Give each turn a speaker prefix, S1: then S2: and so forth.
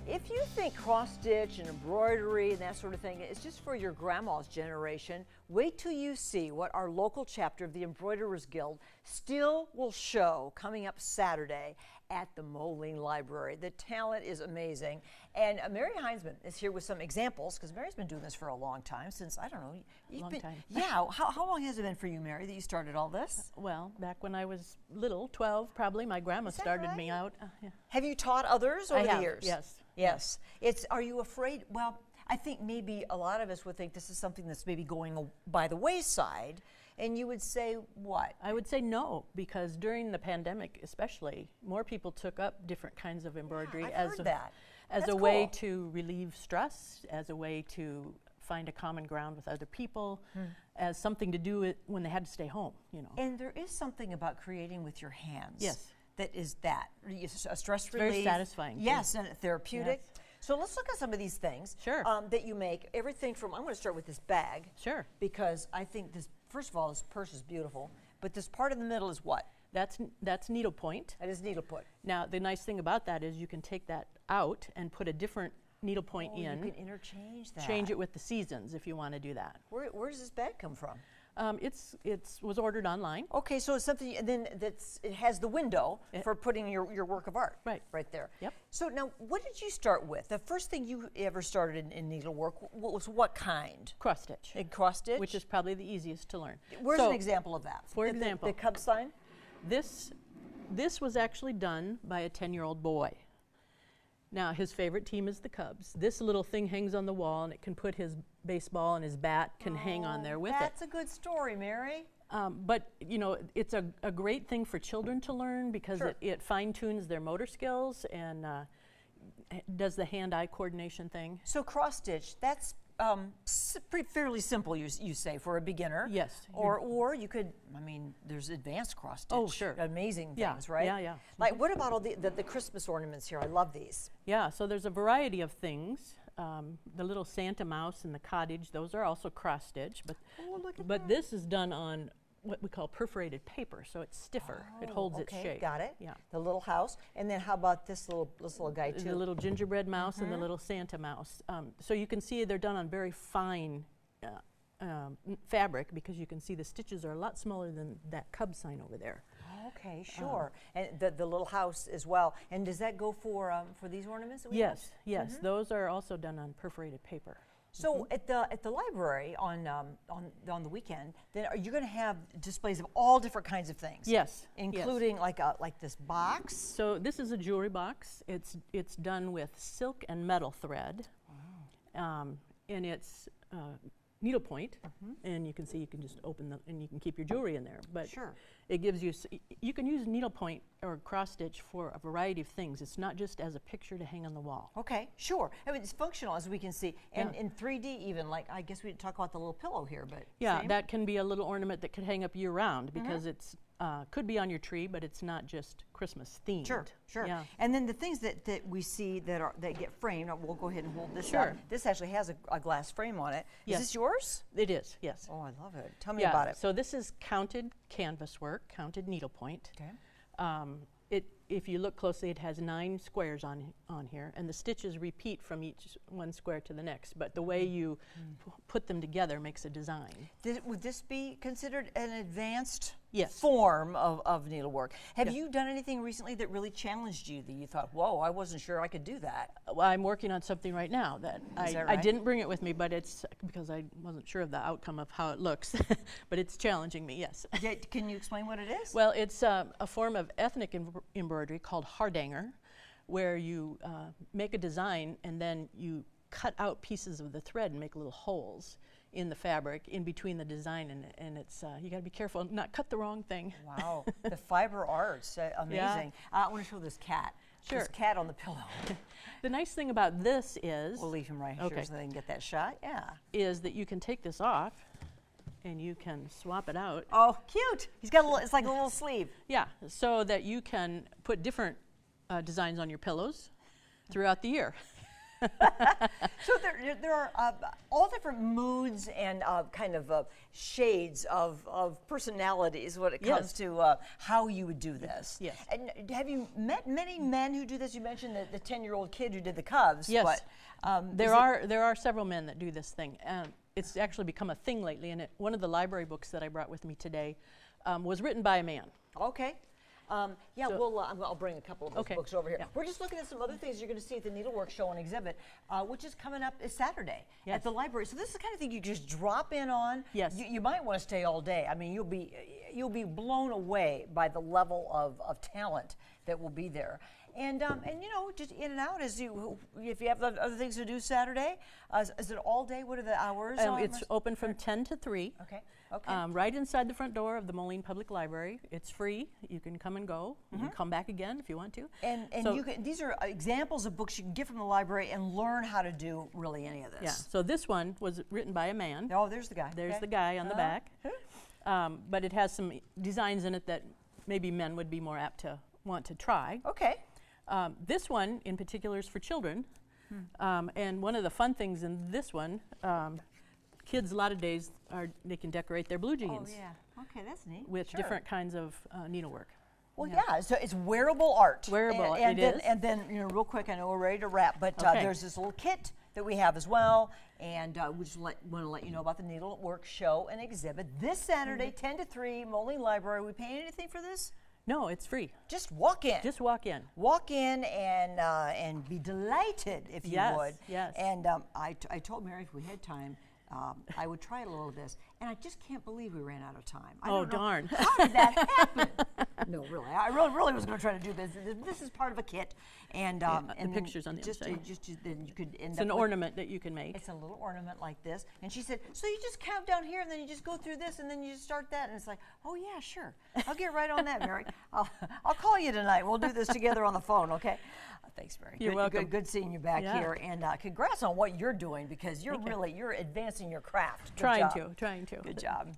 S1: If you think cross-stitch and embroidery and that sort of thing is just for your grandma's generation, wait till you see what our local chapter of the Embroiderers Guild still will show coming up Saturday at the Moline Library. The talent is amazing. And Mary Heinzman is here with some examples, because Mary's been doing this for a long time, since, I don't know,
S2: long time.
S1: Yeah, how long has it been for you, Mary, that you started all this?
S2: Well, back when I was little, 12 probably, my grandma started me out. Yeah.
S1: Have you taught others over the years?
S2: Yes.
S1: Yes. Are you afraid? Well, I think maybe a lot of us would think this is something that's maybe going by the wayside, and you would say what?
S2: I would say no, because during the pandemic especially, more people took up different kinds of embroidery
S1: as
S2: a way to relieve stress, as a way to find a common ground with other people, as something to do when they had to stay home, you know.
S1: And there is something about creating with your hands.
S2: Yes.
S1: That is a stress relief.
S2: Very satisfying.
S1: Yes, and therapeutic.
S2: Yes.
S1: So let's look at some of these things.
S2: Sure.
S1: That you make. Everything from, I'm going to start with this bag.
S2: Sure.
S1: Because I think this, first of all, this purse is beautiful, but this part in the middle is what?
S2: That's needlepoint.
S1: That is needlepoint.
S2: Now, the nice thing about that is you can take that out and put a different needlepoint in.
S1: You can interchange that.
S2: Change it with the seasons if you want to do that.
S1: Where does this bag come from?
S2: It was ordered online.
S1: Okay, so it's something, and then it has the window for putting your work of art. Right there.
S2: Yep.
S1: So now, what did you start with? The first thing you ever started in needlework was what kind?
S2: Cross stitch.
S1: Cross stitch?
S2: Which is probably the easiest to learn.
S1: Where's an example of that?
S2: For example.
S1: The cub sign?
S2: This was actually done by a 10-year-old boy. Now, his favorite team is the Cubs. This little thing hangs on the wall, and it can put his baseball and his bat can hang on there with
S1: That's a good story, Mary.
S2: But, you know, it's a great thing for children to learn because it fine-tunes their motor skills and does the hand-eye coordination thing.
S1: So cross-stitch, that's fairly simple, you say, for a beginner.
S2: Yes.
S1: Or you could, I mean, there's advanced cross-stitch.
S2: Oh, sure.
S1: Amazing things, right?
S2: Yeah.
S1: Like, what about all the Christmas ornaments here? I love these.
S2: Yeah, so there's a variety of things. The little Santa mouse and the cottage, those are also cross-stitch. But this is done on what we call perforated paper, so it's stiffer. It holds its shape.
S1: Got it.
S2: Yeah.
S1: The little house, and then how about this little guy too?
S2: The little gingerbread mouse and the little Santa mouse. So you can see they're done on very fine fabric, because you can see the stitches are a lot smaller than that cub sign over there.
S1: Okay, sure. And the little house as well. And does that go for these ornaments that we have?
S2: Yes. Those are also done on perforated paper.
S1: So at the library on the weekend, then are you going to have displays of all different kinds of things?
S2: Yes,
S1: including like this box.
S2: So this is a jewelry box. It's done with silk and metal thread, and it's needlepoint, and you can see you can just open and you can keep your jewelry in there. But it gives you, you can use needlepoint or cross stitch for a variety of things. It's not just as a picture to hang on the wall.
S1: Okay, sure. I mean, it's functional, as we can see, and in 3D even. Like, I guess we didn't talk about the little pillow here, but
S2: that can be a little ornament that could hang up year round, because it's could be on your tree, but it's not just Christmas themed.
S1: Sure.
S2: Yeah.
S1: And then the things that we see that get framed, we'll go ahead and hold this up. This actually has a glass frame on it. Is this yours?
S2: It is, yes.
S1: Oh, I love it. Tell me about it.
S2: So this is counted canvas work, counted needlepoint.
S1: Okay.
S2: If you look closely, it has 9 squares on here, and the stitches repeat from each one square to the next, but the way you put them together makes a design.
S1: Would this be considered an advanced
S2: Yes.
S1: form of needlework. Have you done anything recently that really challenged you, that you thought, whoa, I wasn't sure I could do that?
S2: Well, I'm working on something right now that I didn't bring it with me, but it's because I wasn't sure of the outcome of how it looks, but it's challenging me, yes.
S1: Can you explain what it is?
S2: Well, it's a form of ethnic embroidery called hardanger, where you make a design and then you cut out pieces of the thread and make little holes in the fabric in between the design, and it's you got to be careful and not cut the wrong thing.
S1: Wow, the fiber arts, amazing. Yeah. I want to show this cat.
S2: Sure.
S1: This cat on the pillow.
S2: The nice thing about this is,
S1: we'll leave him right here so they can get that shot. Yeah.
S2: Is that you can take this off and you can swap it out.
S1: Oh, cute! He's got a little. It's like a little sleeve.
S2: Yeah, so that you can put different designs on your pillows throughout the year.
S1: So there are all different moods and kind of shades of personalities when it comes to how you would do this.
S2: Yes.
S1: And have you met many men who do this? You mentioned the 10-year-old kid who did the Cubs.
S2: Yes.
S1: But,
S2: there are several men that do this thing. It's actually become a thing lately, and one of the library books that I brought with me today was written by a man.
S1: Okay. Yeah, so I'll bring a couple of those books over here.
S2: Yeah.
S1: We're just looking at some other things you're going to see at the Needlework Show and Exhibit, which is coming up this Saturday at the library. So this is the kind of thing you just drop in on.
S2: Yes.
S1: You might want to stay all day. I mean, you'll be blown away by the level of talent that will be there. And you know, just in and out if you have other things to do Saturday. Is it all day? What are the hours?
S2: It's open from 10 to 3.
S1: Okay. Okay.
S2: Right inside the front door of the Moline Public Library. It's free. You can come and go. You can come back again if you want to.
S1: And so these are examples of books you can get from the library and learn how to do really any of this.
S2: Yeah. So this one was written by a man.
S1: Oh, there's the guy.
S2: There's the guy on the back. But it has some designs in it that maybe men would be more apt to want to try.
S1: Okay.
S2: This one in particular is for children. And one of the fun things in this one, kids a lot of days they can decorate their blue jeans.
S1: Oh yeah. Okay, that's neat.
S2: With different kinds of needlework.
S1: Well, yeah. So it's wearable art.
S2: Wearable,
S1: and
S2: it is.
S1: And then, you know, real quick, I know we're ready to wrap, but there's this little kit that we have as well, and we just want to let you know about the Needlework Show and Exhibit this Saturday, 10 to 3, Moline Library. Are we paying anything for this?
S2: No, it's free.
S1: Just walk in.
S2: Just walk in.
S1: Walk in and be delighted if you would.
S2: Yes.
S1: And I told Mary if we had time, I would try a little of this, and I just can't believe we ran out of time. I don't know.
S2: Darn.
S1: How did that happen? No, really. I really was going to try to do this. This is part of a kit, and
S2: the pictures on the inside.
S1: Then you could end
S2: It's
S1: up
S2: an
S1: with
S2: ornament that you can make.
S1: It's a little ornament like this. And she said, so you just count down here, and then you just go through this, and then you just start that. And it's like, oh, yeah, sure. I'll get right on that, Mary. I'll call you tonight. We'll do this together on the phone, okay? Thanks, Mary.
S2: You're welcome.
S1: Good seeing you back here. And congrats on what you're doing, because you're advancing your craft. Good job.
S2: Trying to.
S1: Good job.